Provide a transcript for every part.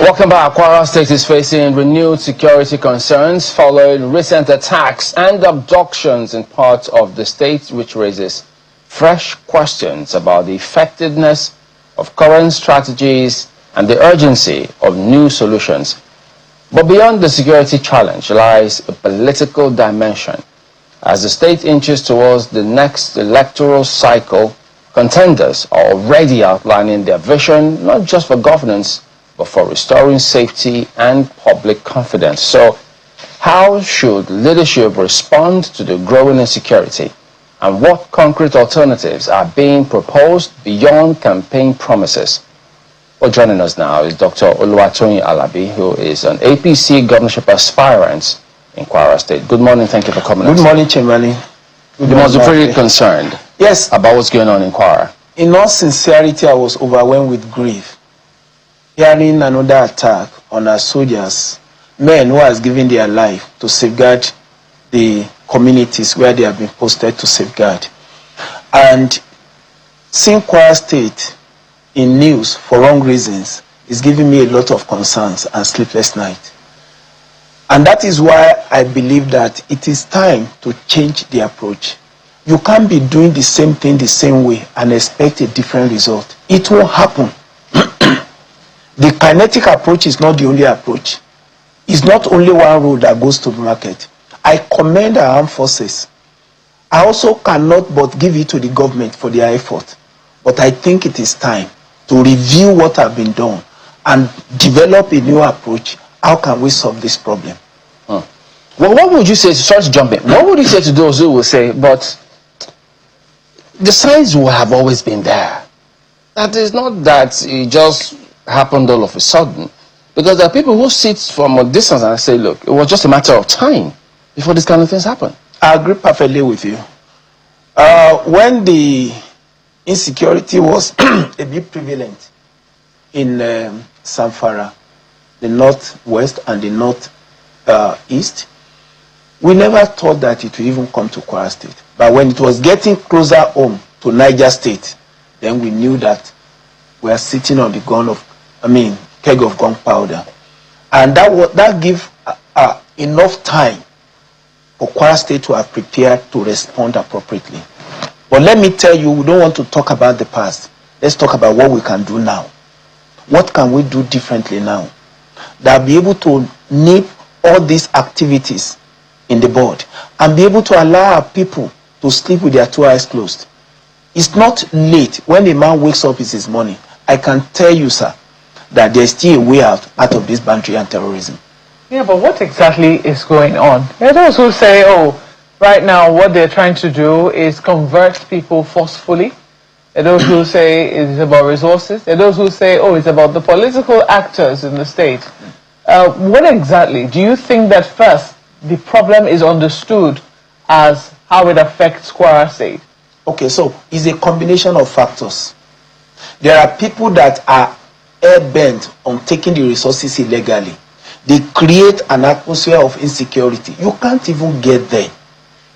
Welcome back. Kwara State is facing renewed security concerns following recent attacks and abductions in parts of the state, which raises fresh questions about the effectiveness of current strategies and the urgency of new solutions. But beyond the security challenge lies a political dimension. As the state inches towards the next electoral cycle, contenders are already outlining their vision, not just for governance, but for restoring safety and public confidence. So, how should leadership respond to the growing insecurity? And what concrete alternatives are being proposed beyond campaign promises? Well, joining us now is Dr. Oluwatoyin Alabi, who is an APC governorship aspirant in Kwara State. Good morning, thank you for coming. Good morning, Chimani. You must be pretty concerned. Yes. About what's going on in Kwara. In all sincerity, I was overwhelmed with grief. Hearing another attack on our soldiers, men who has given their life to safeguard the communities where they have been posted to safeguard. And seeing Kwara State in news for wrong reasons is giving me a lot of concerns and sleepless nights. And that is why I believe that it is time to change the approach. You can't be doing the same thing the same way and expect a different result. It won't happen. The kinetic approach is not the only approach. It's not only one road that goes to the market. I commend our armed forces. I also cannot but give it to the government for their effort. But I think it is time to review what has been done and develop a new approach. How can we solve this problem? Well, what would you say, sorry to jump in, what would you say to those who will say, but the signs will have always been there? That is not that it just happened all of a sudden. Because there are people who sit from a distance and say, look, it was just a matter of time before this kind of things happen. I agree perfectly with you. When the insecurity was a bit prevalent in Zamfara, the northwest and the northeast, we never thought that it would even come to Kwara State. But when it was getting closer home to Niger State, then we knew that we are sitting on the keg of gunpowder. And that gave enough time for Kwara State to have prepared to respond appropriately. But let me tell you, we don't want to talk about the past. Let's talk about what we can do now. What can we do differently now that will be able to nip all these activities in the bud and be able to allow our people to sleep with their two eyes closed? It's not late. When a man wakes up, it's his morning. I can tell you, sir, that there's still a way out of this banditry and terrorism. Yeah, but what exactly is going on? There are those who say, oh, right now what they're trying to do is convert people forcefully. There are those who say it's about resources. There are those who say, oh, it's about the political actors in the state. What exactly? Do you think that first, the problem is understood as how it affects Kwara State? Okay, so it's a combination of factors. There are people that are hell-bent on taking the resources illegally. They create an atmosphere of insecurity. You can't even get there.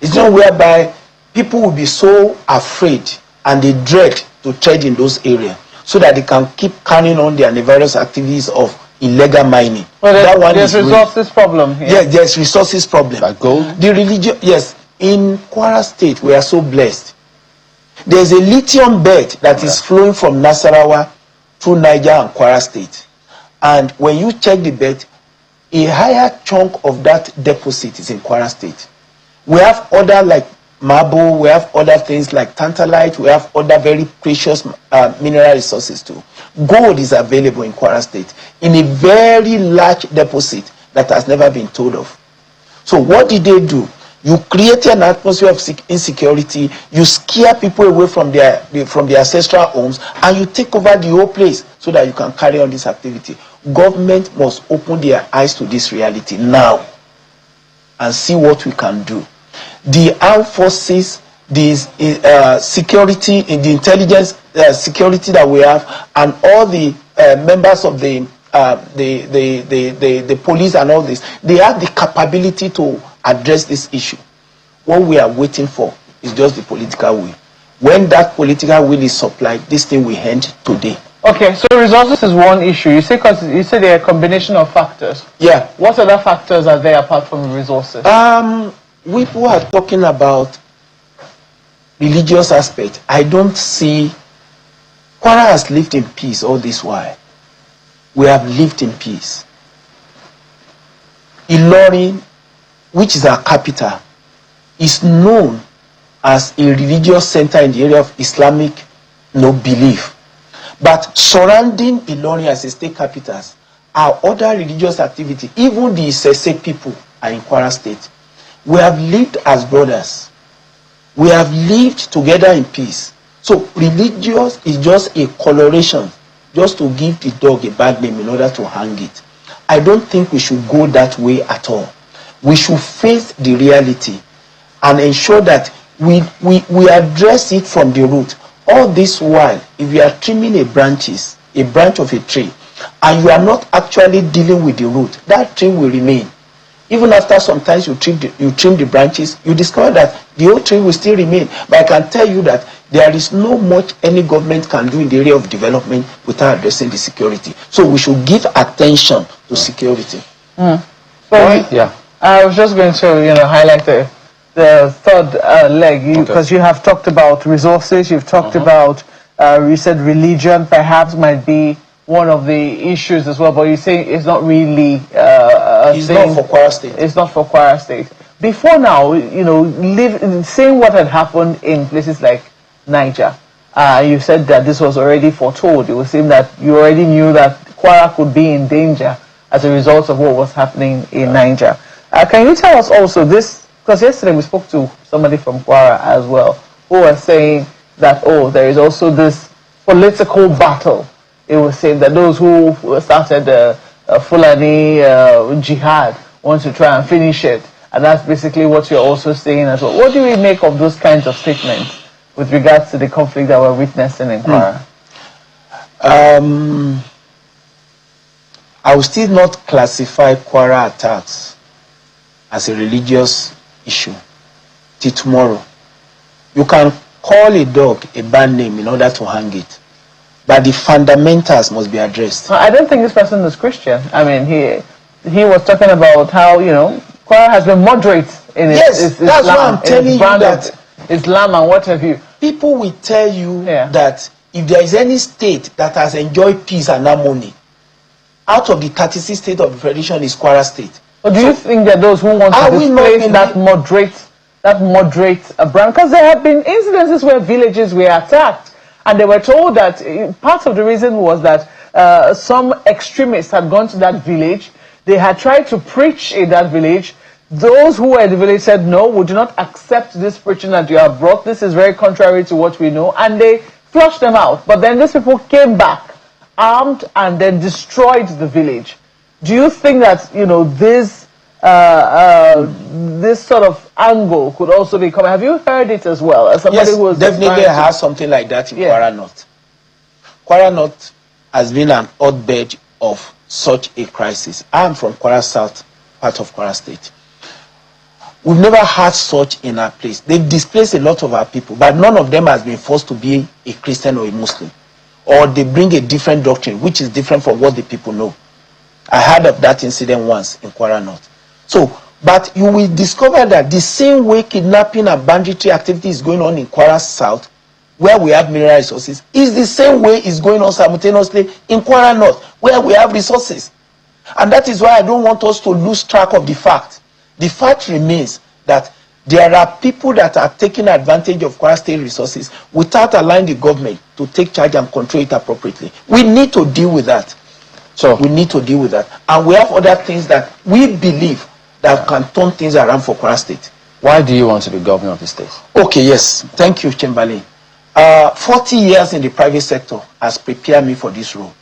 It's not whereby people will be so afraid and they dread to tread in those areas so that they can keep carrying on their nefarious activities of illegal mining. Well, there's resources problem here. Yeah, there's resources problem. Like gold? The religion, yes. In Kwara State, we are so blessed. There's a lithium bed that is flowing from Nasarawa through Niger and Kwara State. And when you check the bed, a higher chunk of that deposit is in Kwara State. We have other like marble, we have other things like tantalite, we have other very precious mineral resources too. Gold is available in Kwara State in a very large deposit that has never been told of. So what did they do? You create an atmosphere of insecurity, you scare people away from their ancestral homes, and you take over the whole place so that you can carry on this activity. Government must open their eyes to this reality now and see what we can do. The armed forces, the security, the intelligence security that we have, and all the members of the police and all this, they have the capability to address this issue. What we are waiting for is just the political will. When that political will is supplied, this thing will end today. Okay, so resources is one issue. You say because you said they're a combination of factors. Yeah. What other factors are there apart from resources? We who are talking about religious aspect, I don't see. Kwara has lived in peace all this while. We have lived in peace. Ilorin, which is our capital, is known as a religious center in the area of Islamic belief. But surrounding Ilorin as a state capital are other religious activity. Even the Dissects people are in Kwara State. We have lived as brothers. We have lived together in peace. So religious is just a coloration, just to give the dog a bad name in order to hang it. I don't think we should go that way at all. We should face the reality and ensure that we address it from the root. All this while, if you are trimming a branch of a tree, and you are not actually dealing with the root, that tree will remain. Even after sometimes you trim the branches, you discover that the whole tree will still remain. But I can tell you that there is no much any government can do in the area of development without addressing the security. So we should give attention to security. So yeah, I was just going to highlight the third leg, because you have talked about resources, you've talked about you said religion perhaps might be one of the issues as well, but you say it's not really it's not for Kwara State. It's not for Kwara State. Before now, saying what had happened in places like Niger, you said that this was already foretold. It would seem that you already knew that Kwara could be in danger as a result of what was happening in Niger. Can you tell us also this, because yesterday we spoke to somebody from Kwara as well, who was saying that, there is also this political battle. It was saying that those who started the Fulani jihad want to try and finish it. And that's basically what you're also saying as well. What do we make of those kinds of statements with regards to the conflict that we're witnessing in Kwara? I will still not classify Kwara attacks as a religious issue till tomorrow. You can call a dog a bad name in order to hang it, but the fundamentals must be addressed. I don't think this person is Christian. I mean, he was talking about how, Kwara has been moderate in its Yes, that's why I'm telling you that Islam and what have you. People will tell you that if there is any state that has enjoyed peace and harmony, out of the 36 states of the Federation is Kwara State. But do you think that those who want to displace that moderate brand, because there have been incidences where villages were attacked, and they were told that part of the reason was that some extremists had gone to that village, they had tried to preach in that village. Those who were in the village said, no, we do not accept this preaching that you have brought. This is very contrary to what we know. And they flushed them out. But then these people came back, armed, and then destroyed the village. Do you think that, this sort of angle could also be coming? Have you heard it as well? As somebody who was definitely has something like that in Kwara North. Kwara North has been an hotbed of such a crisis. I am from Kwara South, part of Kwara State. We've never had such in our place. They've displaced a lot of our people, but none of them has been forced to be a Christian or a Muslim. Or they bring a different doctrine, which is different from what the people know. I heard of that incident once in Kwara North. So, but you will discover that the same way kidnapping and banditry activity is going on in Kwara South, where we have mineral resources, is the same way it's going on simultaneously in Kwara North, where we have resources. And that is why I don't want us to lose track of the fact. The fact remains that there are people that are taking advantage of Kwara State resources without allowing the government to take charge and control it appropriately. We need to deal with that. So we need to deal with that. And we have other things that we believe that can turn things around for Kwara State. Why do you want to be governor of the state? Okay, yes. Thank you, Chamberlain. 40 years in the private sector has prepared me for this role.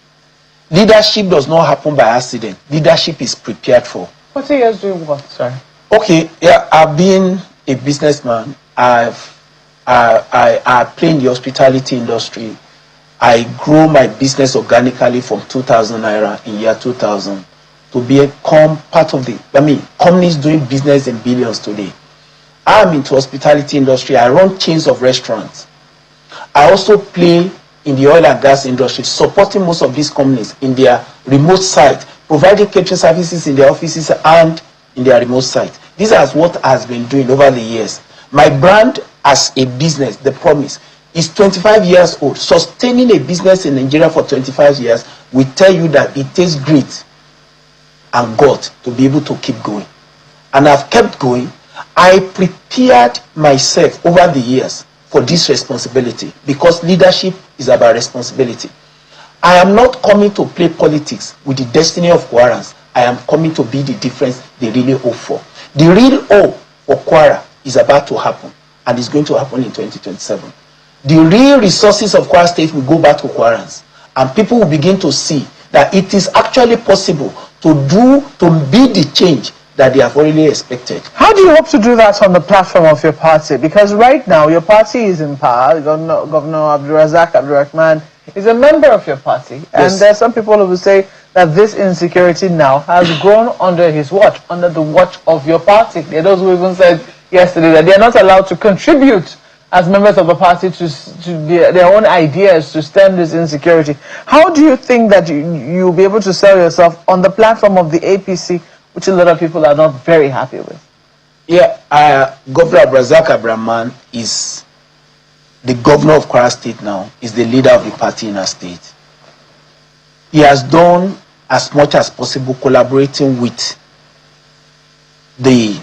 Leadership does not happen by accident. Leadership is prepared for. 40 years doing what? Sorry. Okay, yeah, I've been a businessman. I play in the hospitality industry. I grew my business organically from 2,000 naira in year 2000 to become part of companies doing business in billions today. I'm into hospitality industry. I run chains of restaurants. I also play in the oil and gas industry, supporting most of these companies in their remote site, providing catering services in their offices and in their remote site. This is what has been doing over the years. My brand as a business, The Promise, is 25 years old. Sustaining a business in Nigeria for 25 years will tell you that it takes grit and God to be able to keep going. And I've kept going. I prepared myself over the years for this responsibility because leadership is about responsibility. I am not coming to play politics with the destiny of Kwarans. I am coming to be the difference they really hope for. The real hope for Kwara is about to happen, and it's going to happen in 2027. The real resources of Kwara State will go back to Kwarans, and people will begin to see that it is actually possible to be the change that they have already expected. How do you hope to do that on the platform of your party? Because right now your party is in power. Governor Abdulrazak Abdulrahman is a member of your party. Yes. And there are some people who will say that this insecurity now has grown under his watch, under the watch of your party. There are those who even said yesterday that they are not allowed to contribute as members of a party to their own ideas to stem this insecurity. How do you think that you'll be able to sell yourself on the platform of the APC, which a lot of people are not very happy with? Yeah, Governor Abdulrazak Abdulrahman is the governor of Kwara State now, is the leader of the party in our state. He has done as much as possible collaborating with the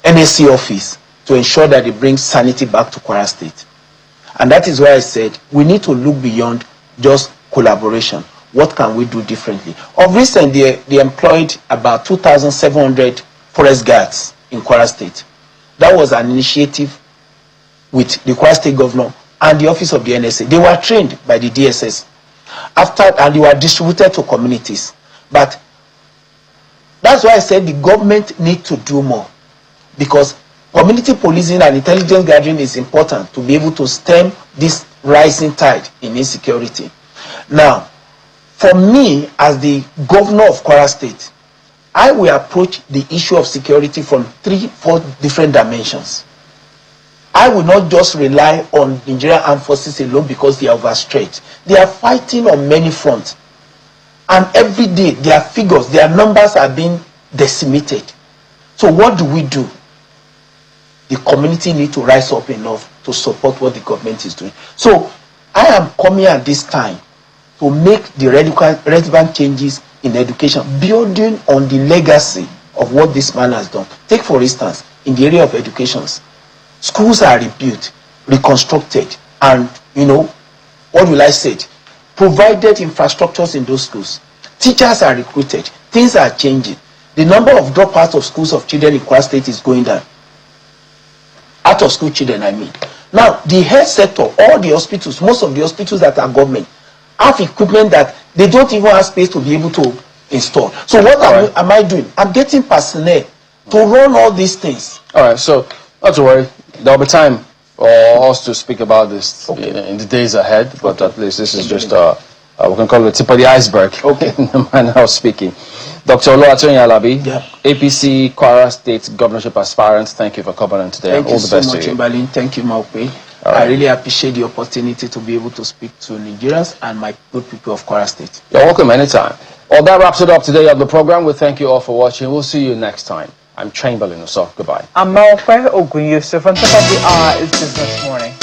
NSC office to ensure that they bring sanity back to Kwara State. And that is why I said we need to look beyond just collaboration. What can we do differently? Of recent, they employed about 2,700 forest guards in Kwara State. That was an initiative with the Kwara State governor and the office of the NSA. They were trained by the DSS and they were distributed to communities. But that's why I said the government needs to do more, because community policing and intelligence gathering is important to be able to stem this rising tide in insecurity. Now, for me, as the governor of Kwara State, I will approach the issue of security from 3-4 different dimensions. I will not just rely on Nigerian armed forces alone because they are overstretched. They are fighting on many fronts. And every day, their figures, their numbers are being decimated. So what do we do? The community need to rise up enough to support what the government is doing. So I am coming at this time to make the relevant changes in education, building on the legacy of what this man has done. Take, for instance, in the area of education, schools are rebuilt, reconstructed, and, what will I say? Provided infrastructures in those schools. Teachers are recruited. Things are changing. The number of dropouts of schools of children in Kwara State is going down. Out of school children, I mean. Now, the health sector, all the hospitals, most of the hospitals that are government, have equipment that they don't even have space to be able to install. So what am I doing? I'm getting personnel to run all these things. All right, so not to worry. There'll be time for us to speak about this in the days ahead, but at least this is just, we can call it the tip of the iceberg, in the manner of speaking. Dr. Oluwatoyin Alabi, APC Kwara State Governorship Aspirant, thank you for coming on today. Thank all you the so best much, to you. Imbalin. Thank you, Maupe. I really appreciate the opportunity to be able to speak to Nigerians and my good people of Kwara State. You're welcome anytime. Well, that wraps it up today on the program. We thank you all for watching. We'll see you next time. I'm Chamberlain, so goodbye. I'm Maupe Ogun Yusuf, and top of the hour is Business Morning.